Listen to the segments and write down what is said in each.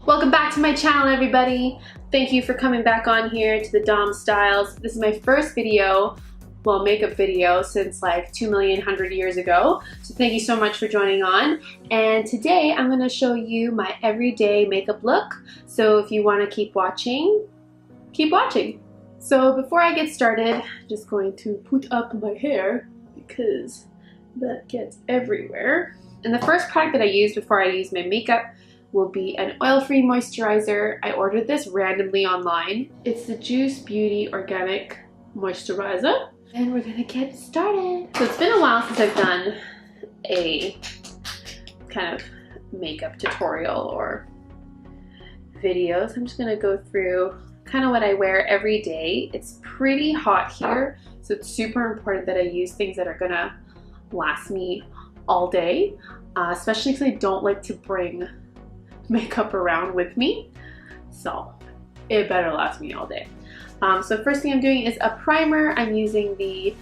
Welcome back to my channel, everybody. Thank you for coming back on here to the Dom Styles. This is my first video, well, makeup video since like 2,100,000 years ago. So thank you so much for joining on. And today I'm gonna show you my everyday makeup look. So if you wanna keep watching, keep watching. So before I get started, I'm just going to put up my hair because that gets everywhere. And the first product that I use before I use my makeup will be an oil-free moisturizer. I ordered this randomly online. It's the Juice Beauty Organic Moisturizer. And we're gonna get started. So it's been a while since I've done a kind of makeup tutorial or video. So I'm just gonna go through kind of what I wear every day. It's pretty hot here, so it's super important that I use things that are gonna last me all day, especially because I don't like to bring makeup around with me, so it better last me all day. So first thing I'm doing is a primer. I'm using the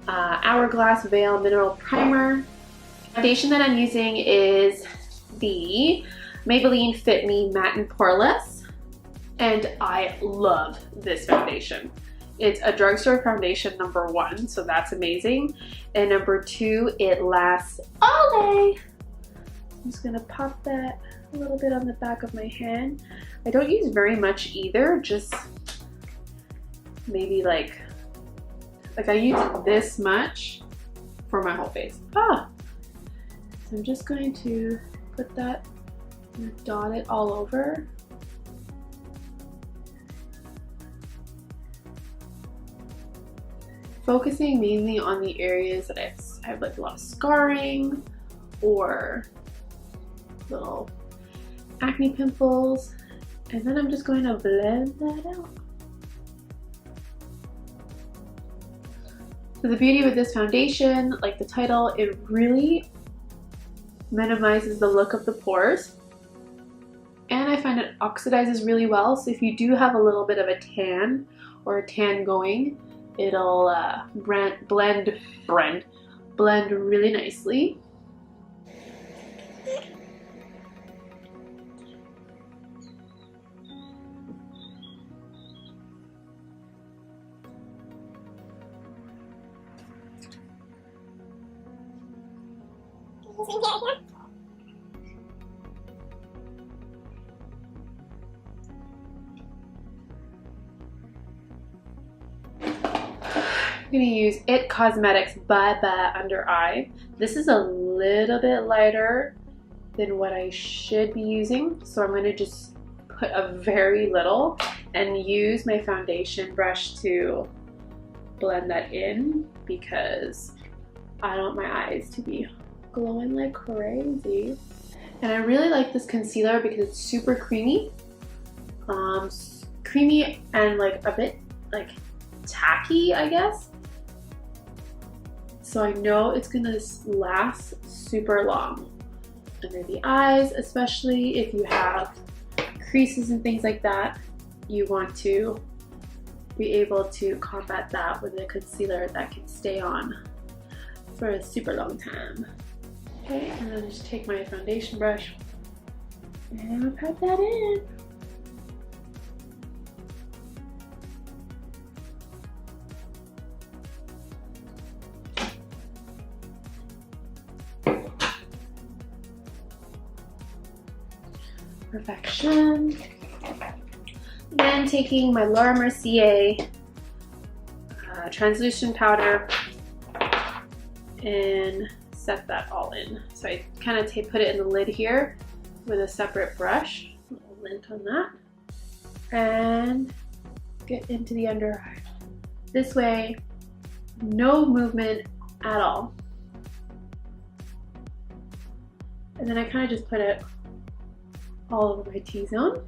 Hourglass Veil Mineral Primer. Foundation that I'm using is the Maybelline Fit Me Matte and Poreless, and I love this foundation. It's a drugstore foundation, #1, so that's amazing, and #2, it lasts all day. I'm just gonna pop that a little bit on the back of my hand. I don't use very much either, just maybe like I use this much for my whole face. So I'm just going to put that and dot it all over. Focusing mainly on the areas that I have like a lot of scarring or little acne pimples, and then I'm just going to blend that out. So the beauty with this foundation, like the title, it really minimizes the look of the pores, and I find it oxidizes really well. So if you do have a little bit of a tan or a tan going, it'll blend really nicely. I'm going to use IT Cosmetics Bye Bye Under Eye. This is a little bit lighter than what I should be using, so I'm going to just put a very little and use my foundation brush to blend that in because I don't want my eyes to be glowing like crazy. And I really like this concealer because it's super creamy. Creamy and like a bit like tacky, I guess. So I know it's gonna last super long under the eyes, especially if you have creases and things like that. You want to be able to combat that with a concealer that can stay on for a super long time. Okay, and then just take my foundation brush and pat that in. Perfection. Then taking my Laura Mercier translucent powder and set that all in. So I kind of put it in the lid here with a separate brush, a little lint on that, and get into the under eye. This way, no movement at all. And then I kind of just put it all over my T-zone.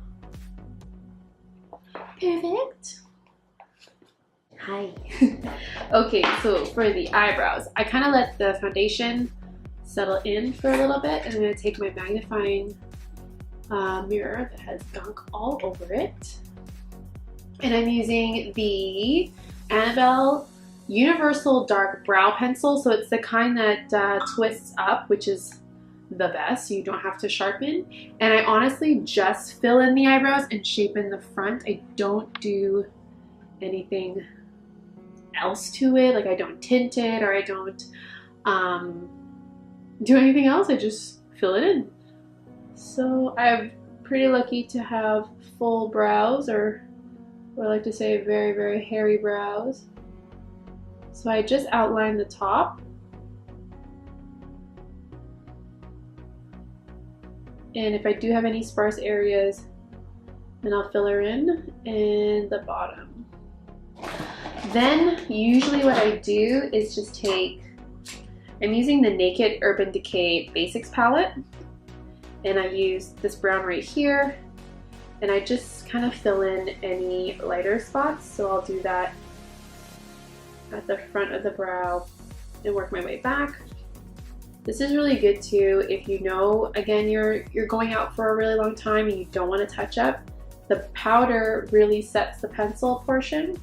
Perfect. Hi. Okay, so for the eyebrows, I kind of let the foundation settle in for a little bit, and I'm going to take my magnifying mirror that has gunk all over it, and I'm using the Annabelle Universal Dark Brow Pencil. So it's the kind that twists up, which is the best, so you don't have to sharpen. And I honestly just fill in the eyebrows and shape in the front. I don't do anything else to it. Like I don't tint it, or I don't do anything else. I just fill it in. So I'm pretty lucky to have full brows, or what I like to say, very, very hairy brows. So I just outline the top. And if I do have any sparse areas, then I'll filler in the bottom. Then usually what I do is just take, I'm using the Naked Urban Decay Basics palette, and I use this brown right here, and I just kind of fill in any lighter spots. So I'll do that at the front of the brow and work my way back. This is really good too if you know, again, you're going out for a really long time and you don't want to touch up. The powder really sets the pencil portion,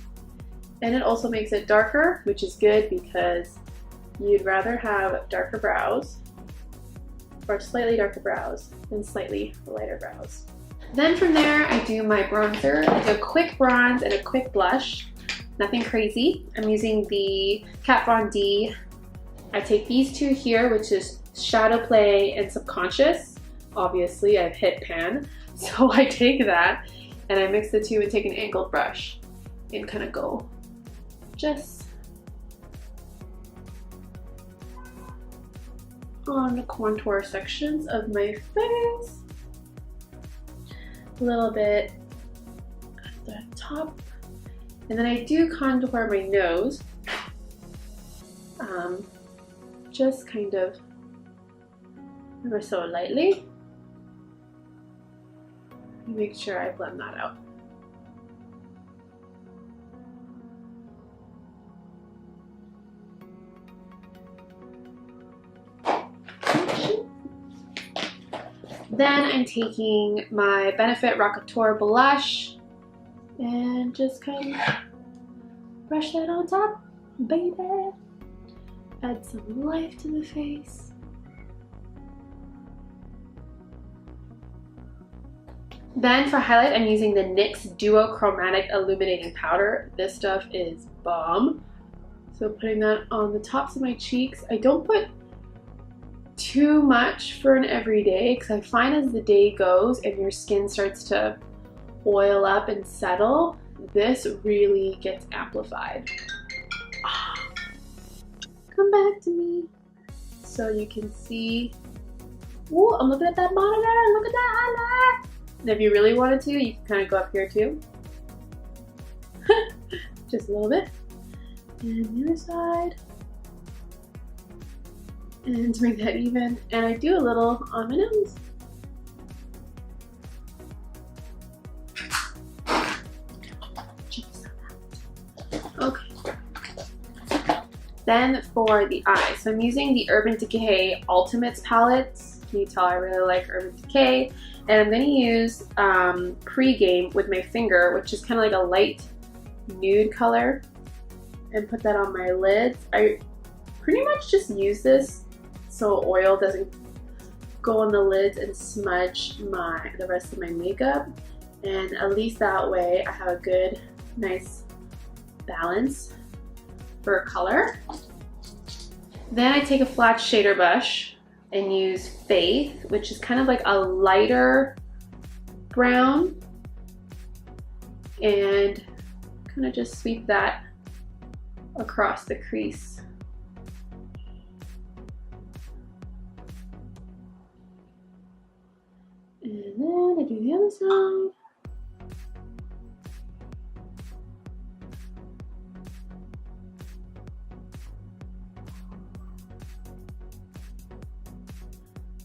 and it also makes it darker, which is good because you'd rather have darker brows, or slightly darker brows, than slightly lighter brows. Then from there, I do my bronzer. I do a quick bronze and a quick blush. Nothing crazy. I'm using the Kat Von D. I take these two here, which is Shadow Play and Subconscious. Obviously, I've hit pan, so I take that and I mix the two and take an angled brush and kind of go just on the contour sections of my face. A little bit at the top. And then I do contour my nose. Just kind of ever so lightly. Make sure I blend that out. Then I'm taking my Benefit Rockateur blush and just kind of brush that on top, baby. Add some life to the face. Then for highlight, I'm using the NYX Duo Chromatic Illuminating Powder. This stuff is bomb. So putting that on the tops of my cheeks. I don't put too much for an everyday, because I find as the day goes and your skin starts to oil up and settle, this really gets amplified. Come back to me so you can see. Ooh, I'm looking at that monitor. Look at that highlight. And if you really wanted to, you can kind of go up here too. Just a little bit. And the other side. And to make that even. And I do a little on my nose. Okay. Then for the eyes, so I'm using the Urban Decay Ultimates palette. Can you tell I really like Urban Decay? And I'm going to use Pregame with my finger, which is kind of like a light nude color, and put that on my lids. I pretty much just use this so oil doesn't go on the lids and smudge the rest of my makeup. And at least that way I have a good, nice balance for color. Then I take a flat shader brush and use Faith, which is kind of like a lighter brown, and kind of just sweep that across the crease. And then I do the other side.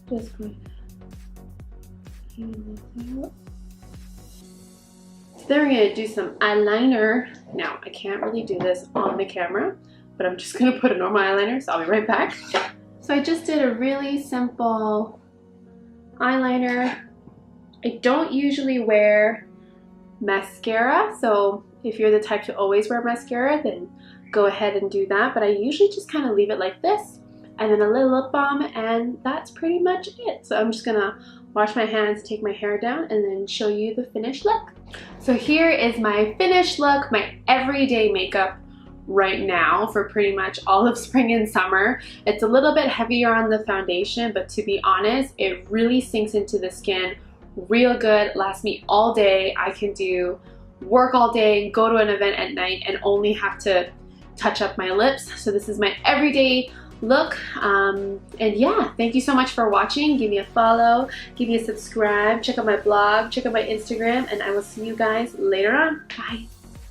Just going to hand this out. Then we're going to do some eyeliner. Now, I can't really do this on the camera, but I'm just going to put a normal eyeliner, so I'll be right back. So I just did a really simple eyeliner. I don't usually wear mascara, so if you're the type to always wear mascara, then go ahead and do that, but I usually just kind of leave it like this. and then a little lip balm, and that's pretty much it. So I'm just gonna wash my hands, take my hair down, and then show you the finished look. So here is my finished look, my everyday makeup right now for pretty much all of spring and summer. It's a little bit heavier on the foundation, but to be honest, it really sinks into the skin real good, lasts me all day. I can do work all day, go to an event at night, and only have to touch up my lips. So this is my everyday look. And yeah, thank you so much for watching. Give me a follow, give me a subscribe, check out my blog, check out my Instagram, and I will see you guys later on. Bye.